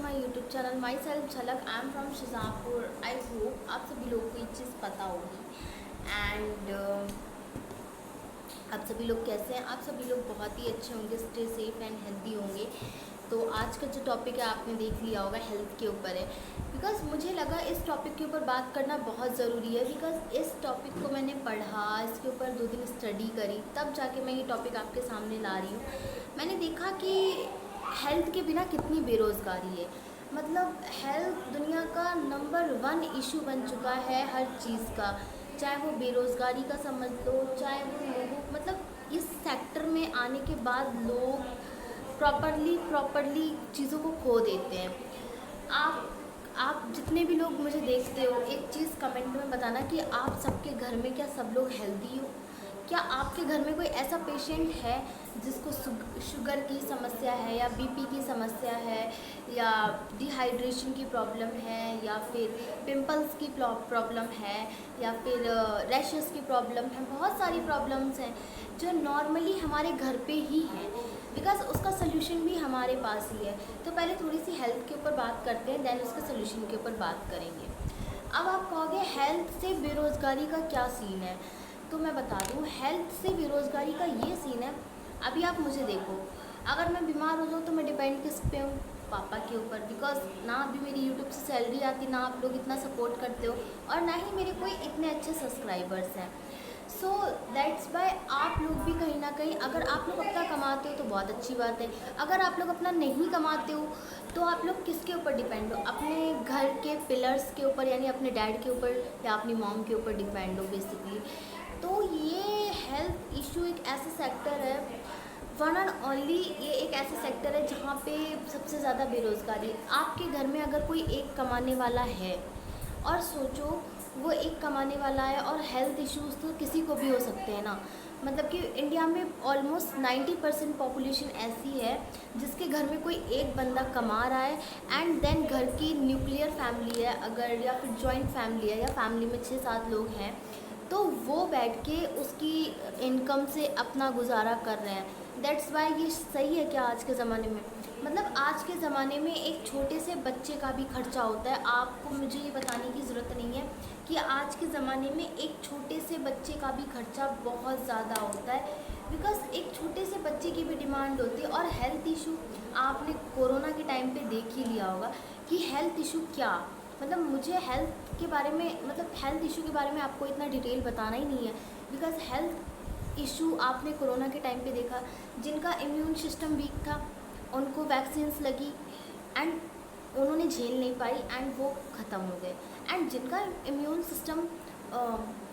My YouTube channel myself Jhalak. I am from Shahjahanpur. I hope आप सभी लोगों को ये चीज़ पता होगी। एंड आप सभी लोग कैसे हैं? आप सभी लोग बहुत ही अच्छे होंगे, स्टे सेफ एंड हेल्दी होंगे। तो आज का जो टॉपिक है आपने देख लिया होगा, हेल्थ के ऊपर है। बिकॉज मुझे लगा इस टॉपिक के ऊपर बात करना बहुत ज़रूरी है। बिकॉज इस टॉपिक को मैंने पढ़ा, इसके ऊपर 2 दिन स्टडी करी, तब जाके मैं ये टॉपिक आपके सामने ला रही हूँ। मैंने देखा कि हेल्थ के बिना कितनी बेरोज़गारी है। मतलब हेल्थ दुनिया का नंबर 1 इशू बन चुका है हर चीज़ का। चाहे वो बेरोज़गारी का समझ लो, चाहे वो लोगों मतलब इस सेक्टर में आने के बाद लोग प्रॉपरली चीज़ों को खो देते हैं। आप जितने भी लोग मुझे देखते हो, एक चीज़ कमेंट में बताना कि आप सबके घर में क्या सब लोग हेल्दी हो? क्या आपके घर में कोई ऐसा पेशेंट है जिसको शुगर की समस्या है, या बीपी की समस्या है, या डिहाइड्रेशन की प्रॉब्लम है, या फिर पिंपल्स की प्रॉब्लम है, या फिर रैशेस की प्रॉब्लम है? बहुत सारी प्रॉब्लम्स हैं जो नॉर्मली हमारे घर पे ही हैं, बिकॉज उसका सोल्यूशन भी हमारे पास ही है। तो पहले थोड़ी सी हेल्थ के ऊपर बात करते हैं, देन उसके सोल्यूशन के ऊपर बात करेंगे। अब आप कहोगे हेल्थ से बेरोज़गारी का क्या सीन है? तो मैं बता दूँ, हेल्थ से बेरोज़गारी का ये सीन है। अभी आप मुझे देखो, अगर मैं बीमार हो जाऊँ तो मैं डिपेंड किस पे हूँ? पापा के ऊपर। बिकॉज ना अभी मेरी यूट्यूब से सैलरी आती, ना आप लोग इतना सपोर्ट करते हो, और ना ही मेरे कोई इतने अच्छे सब्सक्राइबर्स हैं। सो दैट्स वाई आप लोग भी कहीं ना कहीं, अगर आप लोग अपना कमाते हो तो बहुत अच्छी बात है। अगर आप लोग अपना नहीं कमाते हो तो आप लोग किसके ऊपर डिपेंड हो? अपने घर के पिलर्स के ऊपर, यानी अपने डैड के ऊपर या अपनी मॉम के ऊपर डिपेंड हो बेसिकली। तो ये हेल्थ इशू एक ऐसा सेक्टर है, वन एंड ओनली, ये एक ऐसा सेक्टर है जहाँ पे सबसे ज़्यादा बेरोज़गारी। आपके घर में अगर कोई एक कमाने वाला है, और सोचो वो एक कमाने वाला है, और हेल्थ इश्यूज़ तो किसी को भी हो सकते हैं ना। मतलब कि इंडिया में ऑलमोस्ट 90% पॉपुलेशन ऐसी है जिसके घर में कोई एक बंदा कमा रहा है, एंड देन घर की न्यूक्लियर फैमिली है अगर, या फिर जॉइंट फैमिली है, या फैमिली में 6-7 लोग हैं, तो वो बैठ के उसकी इनकम से अपना गुजारा कर रहे हैं। दैट्स वाई ये सही है क्या आज के ज़माने में? मतलब आज के ज़माने में एक छोटे से बच्चे का भी खर्चा होता है। आपको मुझे ये बताने की ज़रूरत नहीं है कि आज के ज़माने में एक छोटे से बच्चे का भी खर्चा बहुत ज़्यादा होता है, बिकॉज एक छोटे से बच्चे की भी डिमांड होती है। और हेल्थ इशू आपने कोरोना के टाइम पे देख ही लिया होगा कि हेल्थ इशू क्या, मतलब मुझे हेल्थ के बारे में, मतलब हेल्थ इशू के बारे में आपको इतना डिटेल बताना ही नहीं है। बिकॉज हेल्थ इशू आपने कोरोना के टाइम पे देखा, जिनका इम्यून सिस्टम वीक था उनको वैक्सीन्स लगी, एंड उन्होंने झेल नहीं पाई, एंड वो ख़त्म हो गए। एंड जिनका इम्यून सिस्टम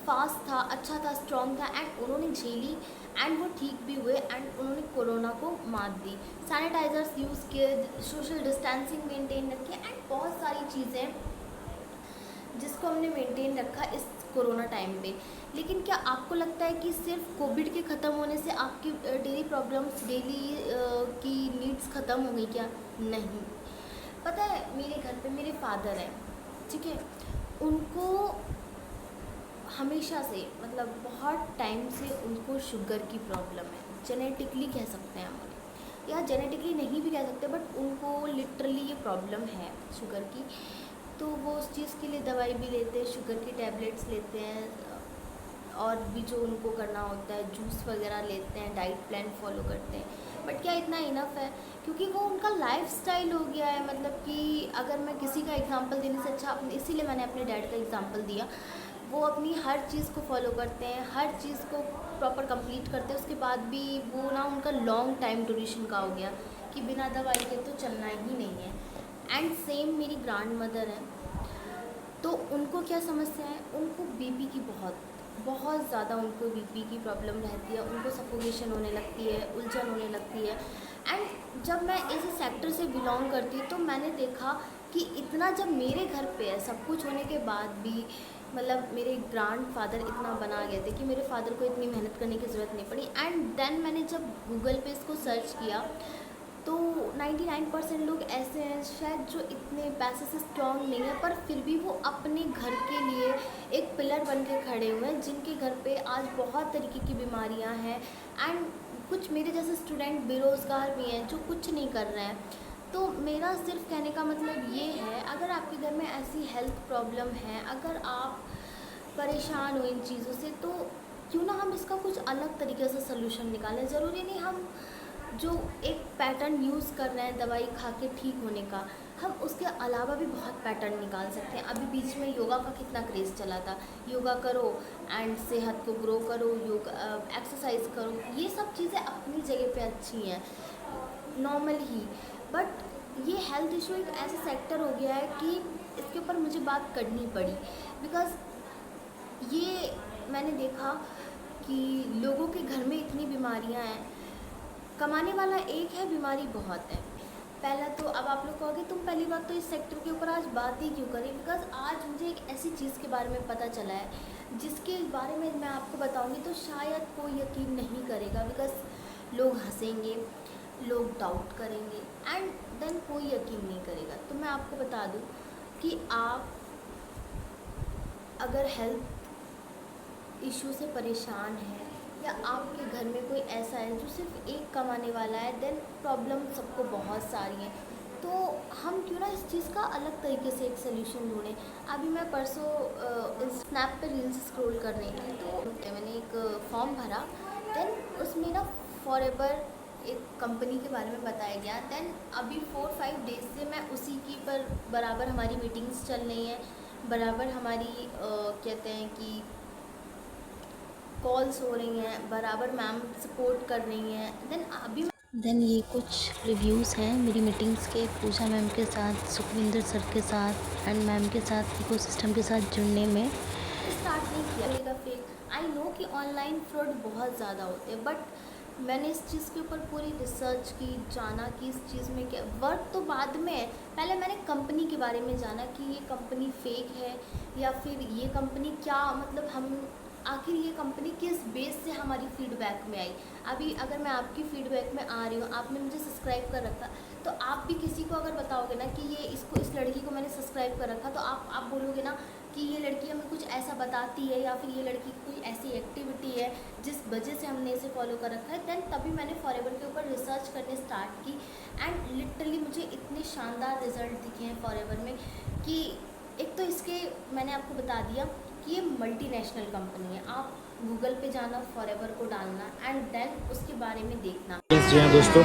फास्ट था, अच्छा था, स्ट्रॉन्ग था, एंड उन्होंने झेली, एंड वो ठीक भी हुए, एंड उन्होंने कोरोना को मात दी। सैनिटाइजर्स यूज़ किए, सोशल डिस्टेंसिंग मेंटेन रखी, एंड बहुत सारी चीज़ें जिसको हमने मेंटेन रखा इस कोरोना टाइम पे। लेकिन क्या आपको लगता है कि सिर्फ कोविड के ख़त्म होने से आपकी डेली प्रॉब्लम्स, डेली की नीड्स ख़त्म हो गई क्या? नहीं। पता है, मेरे घर पे मेरे फादर हैं, ठीक है, उनको हमेशा से, मतलब बहुत टाइम से उनको शुगर की प्रॉब्लम है। जेनेटिकली कह सकते हैं हम, या जेनेटिकली नहीं भी कह सकते, बट उनको लिटरली ये प्रॉब्लम है शुगर की। तो वो उस चीज़ के लिए दवाई भी लेते हैं, शुगर की टैबलेट्स लेते हैं, और भी जो उनको करना होता है, जूस वगैरह लेते हैं, डाइट प्लान फॉलो करते हैं। बट क्या इतना इनफ है? क्योंकि वो उनका लाइफस्टाइल हो गया है। मतलब कि अगर मैं किसी का एग्जांपल देने से अच्छा, इसीलिए मैंने अपने डैड का एग्जांपल दिया। वो अपनी हर चीज़ को फॉलो करते हैं, हर चीज़ को प्रॉपर कंप्लीट करते हैं, उसके बाद भी वो ना, उनका लॉन्ग टाइम ड्यूरेशन का हो गया कि बिना दवाई के तो चलना ही नहीं है। एंड सेम मेरी ग्रैंड मदर है, तो उनको क्या समस्या है? उनको बीपी की बहुत ज़्यादा उनको बीपी की प्रॉब्लम रहती है। उनको सफोकेशन होने लगती है, उलझन होने लगती है। एंड जब मैं इस सेक्टर से बिलोंग करती हूँ तो मैंने देखा कि इतना, जब मेरे घर पे है सब कुछ होने के बाद भी, मतलब मेरे ग्रैंड फादर इतना बना गए थे कि मेरे फादर को इतनी मेहनत करने की ज़रूरत नहीं पड़ी। एंड देन मैंने जब गूगल पे इसको सर्च किया तो 99% लोग ऐसे हैं शायद जो इतने पैसे से स्ट्रॉन्ग नहीं है, पर फिर भी वो अपने घर के लिए एक पिलर बन के खड़े हुए हैं, जिनके घर पे आज बहुत तरीके की बीमारियां हैं। एंड कुछ मेरे जैसे स्टूडेंट बेरोज़गार भी हैं जो कुछ नहीं कर रहे हैं। तो मेरा सिर्फ कहने का मतलब ये है, अगर आपके घर में ऐसी हेल्थ प्रॉब्लम है, अगर आप परेशान हो इन चीज़ों से, तो क्यों ना हम इसका कुछ अलग तरीके से सोल्यूशन निकालें। ज़रूरी नहीं हम जो एक पैटर्न यूज़ कर रहे हैं दवाई खा के ठीक होने का, हम उसके अलावा भी बहुत पैटर्न निकाल सकते हैं। अभी बीच में योगा का कितना क्रेज़ चला था, योगा करो एंड सेहत को ग्रो करो, योगा एक्सरसाइज करो, ये सब चीज़ें अपनी जगह पे अच्छी हैं नॉर्मल ही। बट ये हेल्थ इशू एक ऐसा सेक्टर हो गया है कि इसके ऊपर मुझे बात करनी पड़ी, बिकॉज़ ये मैंने देखा कि लोगों के घर में इतनी बीमारियां हैं, कमाने वाला एक है, बीमारी बहुत है। पहला तो अब आप लोग कहोगे तुम पहली बात तो इस सेक्टर के ऊपर आज बात ही क्यों करें, बिकॉज आज मुझे एक ऐसी चीज़ के बारे में पता चला है जिसके बारे में मैं आपको बताऊंगी तो शायद कोई यकीन नहीं करेगा, बिकॉज लोग हंसेंगे, लोग डाउट करेंगे एंड देन कोई यकीन नहीं करेगा। तो मैं आपको बता दूं कि आप अगर हेल्थ इशू से परेशान हैं या आपके घर में कोई ऐसा है जो सिर्फ एक कमाने वाला है, देन प्रॉब्लम सबको बहुत सारी हैं। तो हम क्यों ना इस चीज़ का अलग तरीके से एक सोल्यूशन ढूंढें। अभी मैं परसों स्नैप पे रील्स स्क्रॉल कर रही थी, तो मैंने एक फॉर्म भरा, देन उसमें ना फॉरएवर एक कंपनी के बारे में बताया गया। देन अभी 4-5 डेज से मैं उसी की पर बराबर हमारी मीटिंग्स चल रही हैं, बराबर हमारी कहते हैं कि कॉल्स हो रही हैं, बराबर मैम सपोर्ट कर रही हैं। देन ये कुछ रिव्यूज़ हैं मेरी मीटिंग्स के, पूजा मैम के साथ, सुखविंदर सर के साथ एंड मैम के साथ इकोसिस्टम के साथ जुड़ने में स्टार्ट नहीं किया। फेक आई नो कि ऑनलाइन फ्रॉड बहुत ज़्यादा होते हैं, बट मैंने इस चीज़ के ऊपर पूरी रिसर्च की, जाना कि इस चीज़ में क्या वर्क तो बाद में है। पहले मैंने कंपनी के बारे में जाना कि ये कंपनी फेक है या फिर ये कंपनी क्या, मतलब हम आखिर ये कंपनी किस बेस से हमारी फीडबैक में आई। अभी अगर मैं आपकी फीडबैक में आ रही हूँ, आपने मुझे सब्सक्राइब कर रखा, तो आप भी किसी को अगर बताओगे ना कि ये इस लड़की को मैंने सब्सक्राइब कर रखा, तो आप बोलोगे ना कि ये लड़की हमें कुछ ऐसा बताती है या फिर ये लड़की की कोई ऐसी एक्टिविटी है जिस वजह से हमने इसे फॉलो कर रखा है। देन तभी मैंने फॉरएवर के ऊपर रिसर्च करने स्टार्ट की एंड लिटरली मुझे इतने शानदार रिजल्ट दिखे हैं फॉरएवर में कि एक तो इसके मैंने आपको बता दिया कि ये मल्टीनेशनल कंपनी है। आप गूगल पे जाना, फॉरएवर को डालना एंड देन उसके बारे में देखना। जी हाँ दोस्तों,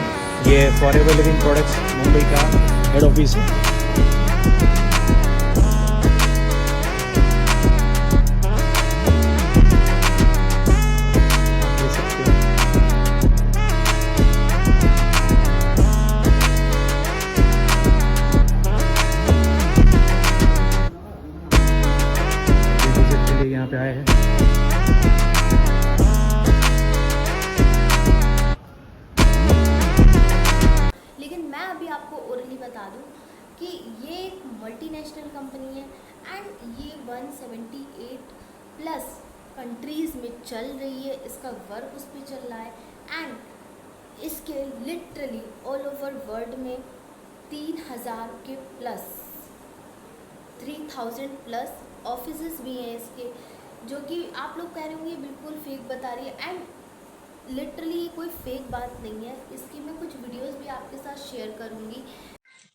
ये फॉरएवर लिविंग प्रोडक्ट्स मुंबई का हेड ऑफिस है। यहाँ पे आए हैं। लेकिन मैं अभी आपको ओरली बता दूं कि ये एक मल्टीनेशनल कंपनी है एंड ये 178 प्लस कंट्रीज़ में चल रही है, इसका वर्क उस पर चल रहा है एंड इसके लिटरली ऑल ओवर वर्ल्ड में 3000 के प्लस 3000 प्लस ऑफिसेस भी हैं इसके, जो कि आप लोग कह रहे होंगे बिल्कुल फेक बता रही है एंड लिटरली ये कोई फेक बात नहीं है। इसकी मैं कुछ वीडियोस भी आपके साथ शेयर करूंगी।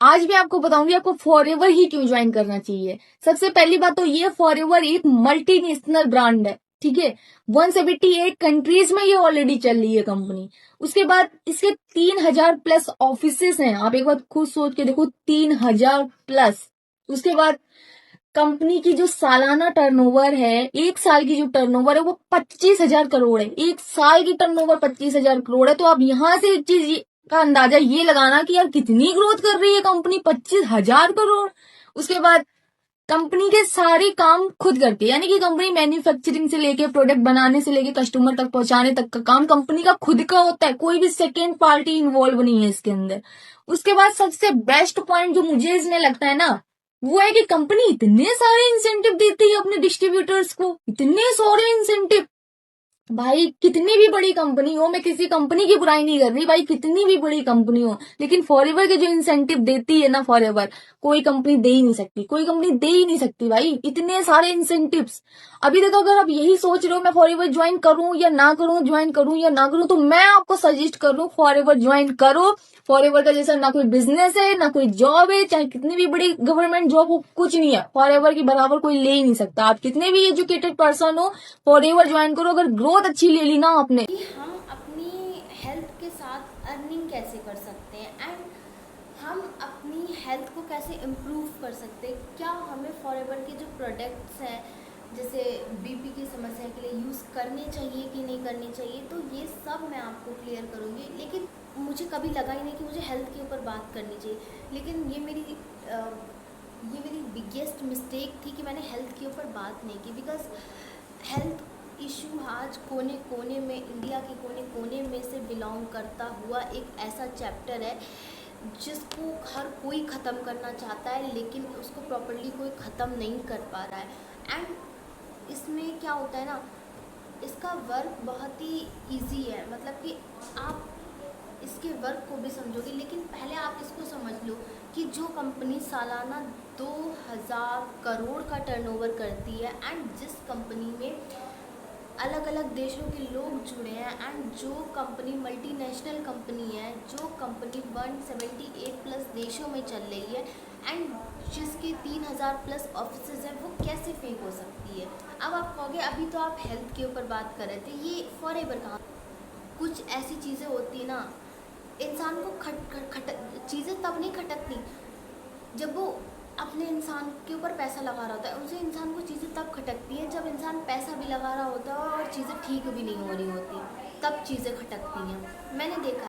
आज भी आपको बताऊंगी आपको फॉरएवर ही क्यों ज्वाइन करना चाहिए। सबसे पहली बात तो ये, फॉरएवर एक मल्टीनेशनल ब्रांड है, ठीक है। 178 कंट्रीज में ये ऑलरेडी चल रही है कंपनी। उसके बाद इसके 3000 प्लस ऑफिसेस हैं। आप एक बार खुद सोच के देखो, 3000 प्लस। उसके बाद कंपनी की जो सालाना टर्नओवर है, एक साल की जो टर्नओवर है वो 25,000 करोड़ है। एक साल की टर्नओवर 25,000 करोड़ है। तो आप यहाँ से एक चीज का अंदाजा ये लगाना कि यार कितनी ग्रोथ कर रही है कंपनी, 25,000 करोड़। उसके बाद कंपनी के सारे काम खुद करती है, यानी कि कंपनी मैन्युफैक्चरिंग से लेके प्रोडक्ट बनाने से लेके कस्टमर तक पहुंचाने तक का काम कंपनी का खुद का होता है। कोई भी सेकेंड पार्टी इन्वॉल्व नहीं है इसके अंदर। उसके बाद सबसे बेस्ट पॉइंट जो मुझे इसमें लगता है ना, वो है कि कंपनी इतने सारे इंसेंटिव देती है अपने डिस्ट्रीब्यूटर्स को, इतने सारे इंसेंटिव। भाई कितनी भी बड़ी कंपनी हो, मैं किसी कंपनी की बुराई नहीं कर रही भाई, कितनी भी बड़ी कंपनी हो, लेकिन फॉरएवर के जो इंसेंटिव देती है ना फॉरएवर, कोई कंपनी दे ही नहीं सकती, कोई कंपनी दे ही नहीं सकती भाई, इतने सारे इंसेंटिव्स। अभी देखो, अगर आप यही सोच रहे हो मैं फॉरएवर ज्वाइन करूं या ना करूं, ज्वाइन करूं या ना करूं, तो मैं आपको सजेस्ट कर रहा हूं फॉरएवर ज्वाइन करो। फॉरएवर का जैसा ना कोई बिजनेस है, ना कोई जॉब है, चाहे कितनी भी बड़ी गवर्नमेंट जॉब हो, कुछ नहीं है, फॉरएवर की बराबर कोई ले ही नहीं सकता। आप कितने भी एजुकेटेड पर्सन हो, फॉरएवर ज्वाइन करो, अगर ग्रोथ अच्छी ले ली ना आपने। कि हम अपनी हेल्थ के साथ अर्निंग कैसे कर सकते हैं एंड हम अपनी हेल्थ को कैसे इम्प्रूव कर सकते हैं, क्या हमें फॉरएवर के जो प्रोडक्ट्स हैं जैसे बीपी की समस्या के लिए यूज़ करने चाहिए कि नहीं करने चाहिए, तो ये सब मैं आपको क्लियर करूँगी। लेकिन मुझे कभी लगा ही नहीं कि मुझे हेल्थ के ऊपर बात करनी चाहिए, लेकिन ये मेरी बिगेस्ट मिस्टेक थी कि मैंने हेल्थ के ऊपर बात नहीं की। बिकॉज हेल्थ इशू आज कोने कोने में, इंडिया के कोने कोने में से बिलोंग करता हुआ एक ऐसा चैप्टर है जिसको हर कोई ख़त्म करना चाहता है, लेकिन उसको प्रॉपर्ली कोई ख़त्म नहीं कर पा रहा है। एंड इसमें क्या होता है ना, इसका वर्क बहुत ही इजी है, मतलब कि आप इसके वर्क को भी समझोगे। लेकिन पहले आप इसको समझ लो कि जो कंपनी सालाना 2000 करोड़ का टर्नओवर करती है एंड जिस कंपनी में अलग अलग देशों के लोग जुड़े हैं एंड जो कंपनी मल्टीनेशनल कंपनी है, जो कंपनी 178 प्लस देशों में चल रही है एंड जिसके 3000 प्लस ऑफिसेज हैं, वो कैसे फेक हो सकती है। अब आप कहोगे अभी तो आप हेल्थ के ऊपर बात कर रहे थे, ये फॉरएवर कहाँ। कुछ ऐसी चीज़ें होती है ना, इंसान को चीज़ें तब नहीं खटकती जब वो अपने इंसान के ऊपर पैसा लगा रहा होता है। उसे इंसान को चीज़ें तब खटकती हैं जब इंसान पैसा भी लगा रहा होता है और चीज़ें ठीक भी नहीं हो रही होती, तब चीज़ें खटकती हैं। मैंने देखा